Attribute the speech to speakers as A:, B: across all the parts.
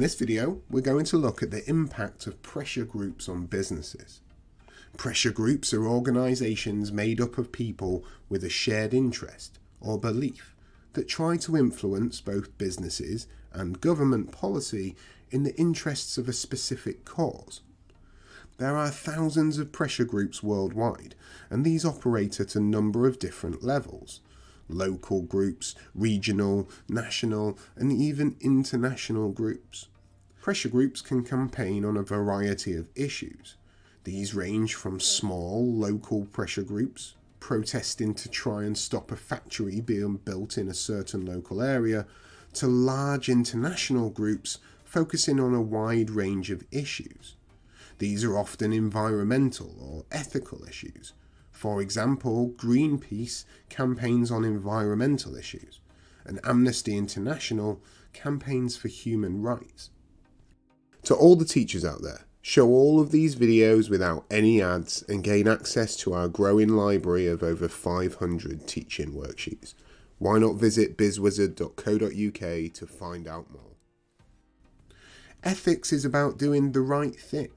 A: this video, we're going to look at the impact of pressure groups on businesses. Pressure groups are organisations made up of people with a shared interest or belief that try to influence both businesses and government policy in the interests of a specific cause. There are thousands of pressure groups worldwide, and these operate at a number of different levels. Local groups, regional, national, and even international groups. Pressure groups can campaign on a variety of issues. These range from small, local pressure groups, protesting to try and stop a factory being built in a certain local area, to large international groups focusing on a wide range of issues. These are often environmental or ethical issues. For example, Greenpeace campaigns on environmental issues, and Amnesty International campaigns for human rights. To all the teachers out there, show all of these videos without any ads and gain access to our growing library of over 500 teaching worksheets. Why not visit BizzWizard.co.uk to find out more? Ethics is about doing the right thing,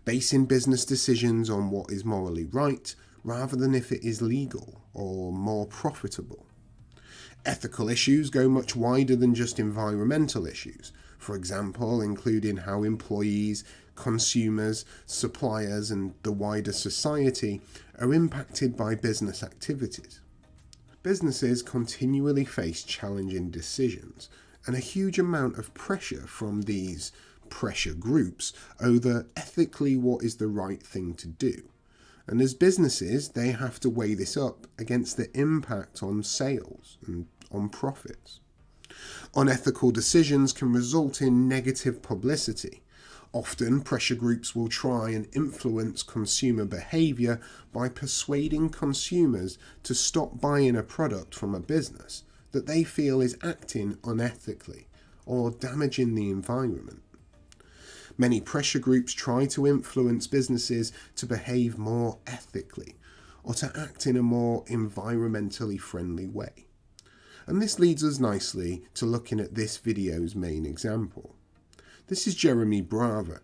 A: basing business decisions on what is morally right, rather than if it is legal or more profitable. Ethical issues go much wider than just environmental issues, for example, including how employees, consumers, suppliers, and the wider society are impacted by business activities. Businesses continually face challenging decisions, and a huge amount of pressure from these pressure groups over ethically what is the right thing to do. And as businesses, they have to weigh this up against the impact on sales and on profits. Unethical decisions can result in negative publicity. Often, pressure groups will try and influence consumer behaviour by persuading consumers to stop buying a product from a business that they feel is acting unethically or damaging the environment. Many pressure groups try to influence businesses to behave more ethically or to act in a more environmentally friendly way. And this leads us nicely to looking at this video's main example. This is Jeremy Bravo.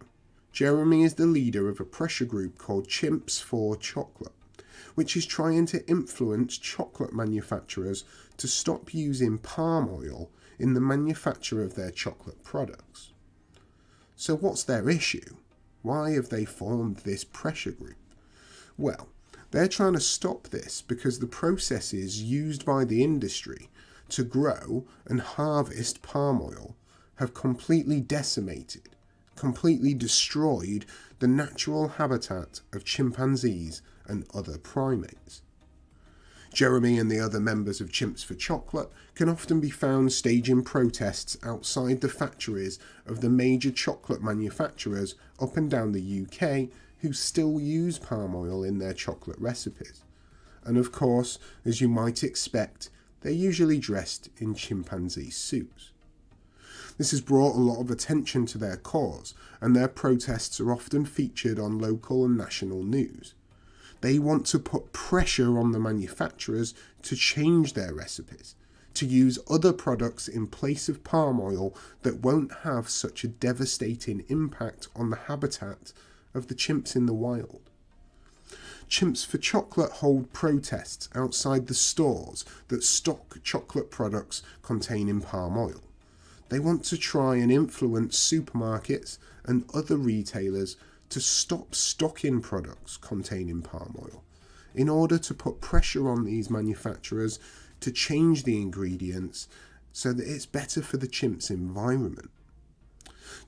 A: Jeremy is the leader of a pressure group called Chimps for Chocolate, which is trying to influence chocolate manufacturers to stop using palm oil in the manufacture of their chocolate products. So what's their issue? Why have they formed this pressure group? Well, they're trying to stop this because the processes used by the industry to grow and harvest palm oil have completely decimated, completely destroyed the natural habitat of chimpanzees and other primates. Jeremy and the other members of Chimps for Chocolate can often be found staging protests outside the factories of the major chocolate manufacturers up and down the UK who still use palm oil in their chocolate recipes. And of course, as you might expect, they're usually dressed in chimpanzee suits. This has brought a lot of attention to their cause, and their protests are often featured on local and national news. They want to put pressure on the manufacturers to change their recipes, to use other products in place of palm oil that won't have such a devastating impact on the habitat of the chimps in the wild. Chimps for Chocolate hold protests outside the stores that stock chocolate products containing palm oil. They want to try and influence supermarkets and other retailers to stop stocking products containing palm oil in order to put pressure on these manufacturers to change the ingredients so that it's better for the chimps' environment.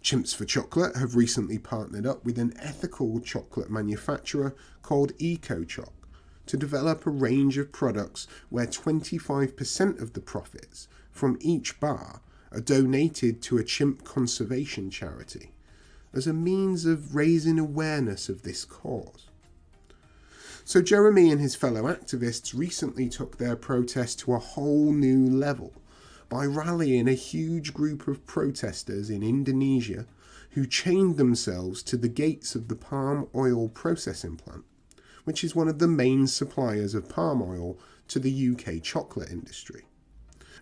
A: Chimps for Chocolate have recently partnered up with an ethical chocolate manufacturer called EcoChoc to develop a range of products where 25% of the profits from each bar are donated to a chimp conservation charity, as a means of raising awareness of this cause. So Jeremy and his fellow activists recently took their protest to a whole new level by rallying a huge group of protesters in Indonesia who chained themselves to the gates of the palm oil processing plant, which is one of the main suppliers of palm oil to the UK chocolate industry.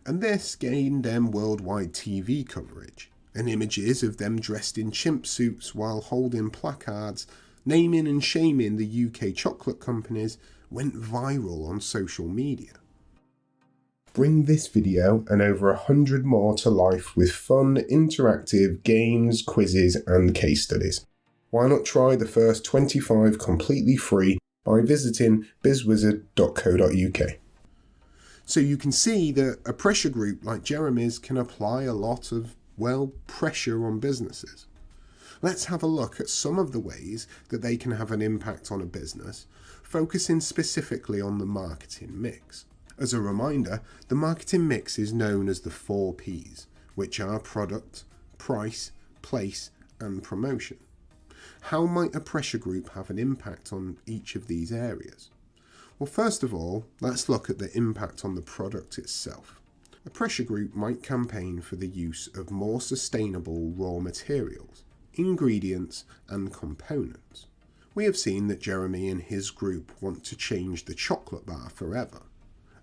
A: And this gained them worldwide TV coverage and images of them dressed in chimp suits while holding placards naming and shaming the UK chocolate companies went viral on social media. Bring this video and over 100 more to life with fun, interactive games, quizzes and case studies. Why not try the first 25 completely free by visiting BizzWizard.co.uk. So you can see that a pressure group like Jeremy's can apply a lot of, well, pressure on businesses. Let's have a look at some of the ways that they can have an impact on a business, focusing specifically on the marketing mix. As a reminder, the marketing mix is known as the 4 Ps, which are product, price, place, and promotion. How might a pressure group have an impact on each of these areas? Well, first of all, let's look at the impact on the product itself. A pressure group might campaign for the use of more sustainable raw materials, ingredients, and components. We have seen that Jeremy and his group want to change the chocolate bar forever.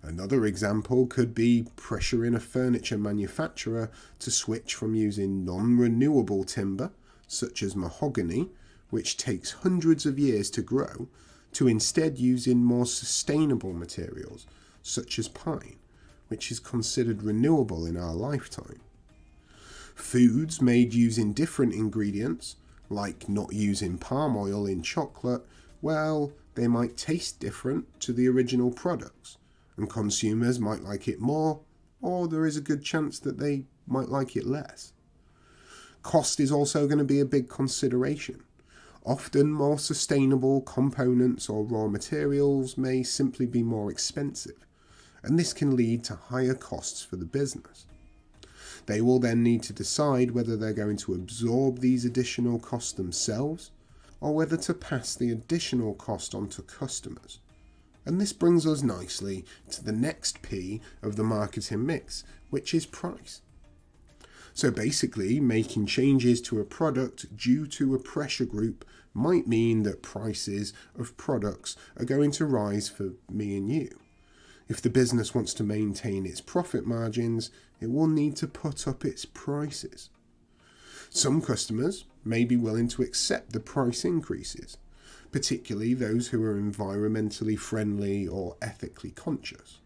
A: Another example could be pressuring a furniture manufacturer to switch from using non-renewable timber, such as mahogany, which takes hundreds of years to grow, to instead using more sustainable materials, such as pine, which is considered renewable in our lifetime. Foods made using different ingredients, like not using palm oil in chocolate, well, they might taste different to the original products, and consumers might like it more, or there is a good chance that they might like it less. Cost is also going to be a big consideration. Often more sustainable components or raw materials may simply be more expensive, and this can lead to higher costs for the business. They will then need to decide whether they're going to absorb these additional costs themselves, or whether to pass the additional cost on to customers. And this brings us nicely to the next P of the marketing mix, which is price. So basically, making changes to a product due to a pressure group might mean that prices of products are going to rise for me and you. If the business wants to maintain its profit margins, it will need to put up its prices. Some customers may be willing to accept the price increases, particularly those who are environmentally friendly or ethically conscious.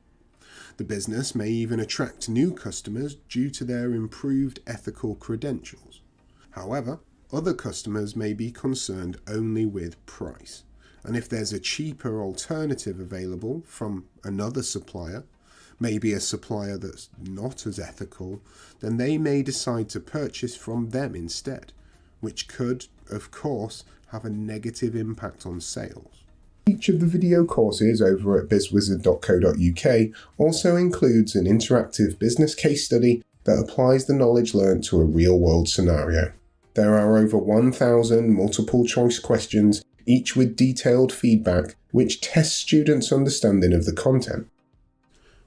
A: The business may even attract new customers due to their improved ethical credentials. However, other customers may be concerned only with price, and if there's a cheaper alternative available from another supplier, maybe a supplier that's not as ethical, then they may decide to purchase from them instead, which could, of course, have a negative impact on sales. Each of the video courses over at BizzWizard.co.uk also includes an interactive business case study that applies the knowledge learnt to a real-world scenario. There are over 1,000 multiple-choice questions, each with detailed feedback, which tests students' understanding of the content.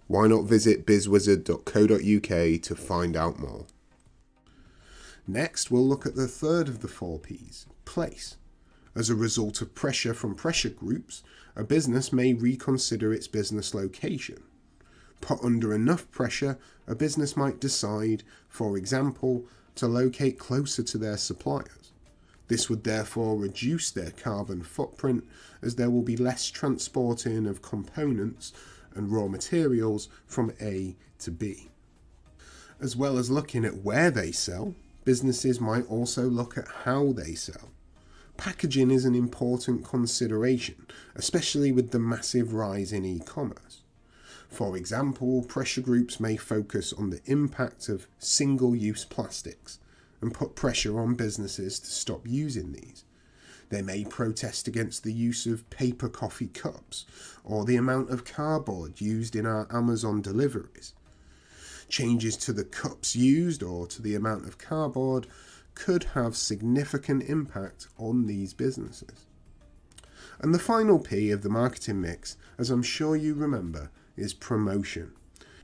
A: Why not visit BizzWizard.co.uk to find out more? Next, we'll look at the third of the 4 Ps, place. As a result of pressure from pressure groups, a business may reconsider its business location. Put under enough pressure, a business might decide, for example, to locate closer to their suppliers. This would therefore reduce their carbon footprint, as there will be less transporting of components and raw materials from A to B. As well as looking at where they sell, businesses might also look at how they sell. Packaging is an important consideration, especially with the massive rise in e-commerce. For example, pressure groups may focus on the impact of single-use plastics and put pressure on businesses to stop using these. They may protest against the use of paper coffee cups or the amount of cardboard used in our Amazon deliveries. Changes to the cups used or to the amount of cardboard could have significant impact on these businesses. And the final P of the marketing mix, as I'm sure you remember, is promotion.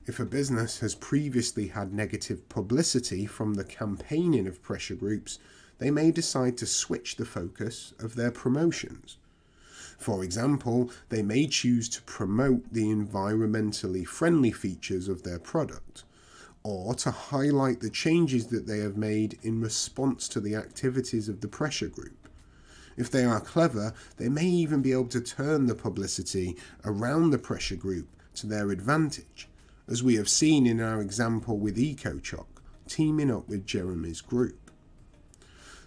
A: If a business has previously had negative publicity from the campaigning of pressure groups, they may decide to switch the focus of their promotions. For example, they may choose to promote the environmentally friendly features of their product, or to highlight the changes that they have made in response to the activities of the pressure group. If they are clever, they may even be able to turn the publicity around the pressure group to their advantage, as we have seen in our example with EcoChoc teaming up with Jeremy's group.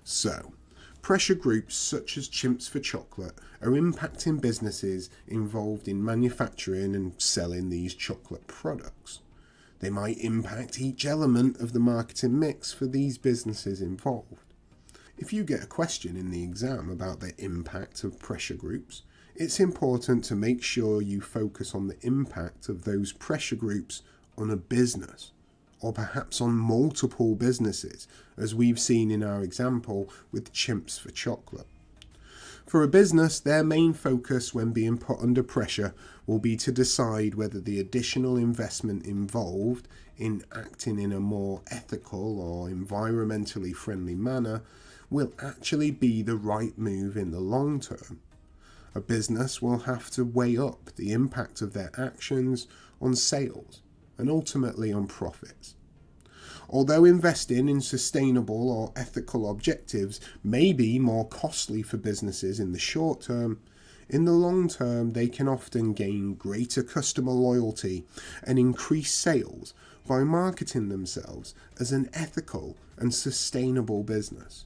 A: So, pressure groups such as Chimps for Chocolate are impacting businesses involved in manufacturing and selling these chocolate products. They might impact each element of the marketing mix for these businesses involved. If you get a question in the exam about the impact of pressure groups, it's important to make sure you focus on the impact of those pressure groups on a business, or perhaps on multiple businesses, as we've seen in our example with Chimps for Chocolate. For a business, their main focus when being put under pressure will be to decide whether the additional investment involved in acting in a more ethical or environmentally friendly manner will actually be the right move in the long term. A business will have to weigh up the impact of their actions on sales and ultimately on profits. Although investing in sustainable or ethical objectives may be more costly for businesses in the short term, in the long term they can often gain greater customer loyalty and increase sales by marketing themselves as an ethical and sustainable business.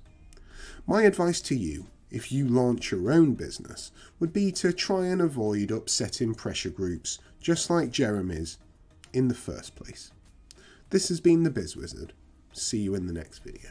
A: My advice to you, if you launch your own business, would be to try and avoid upsetting pressure groups just like Jeremy's in the first place. This has been the BizzWizard. See you in the next video.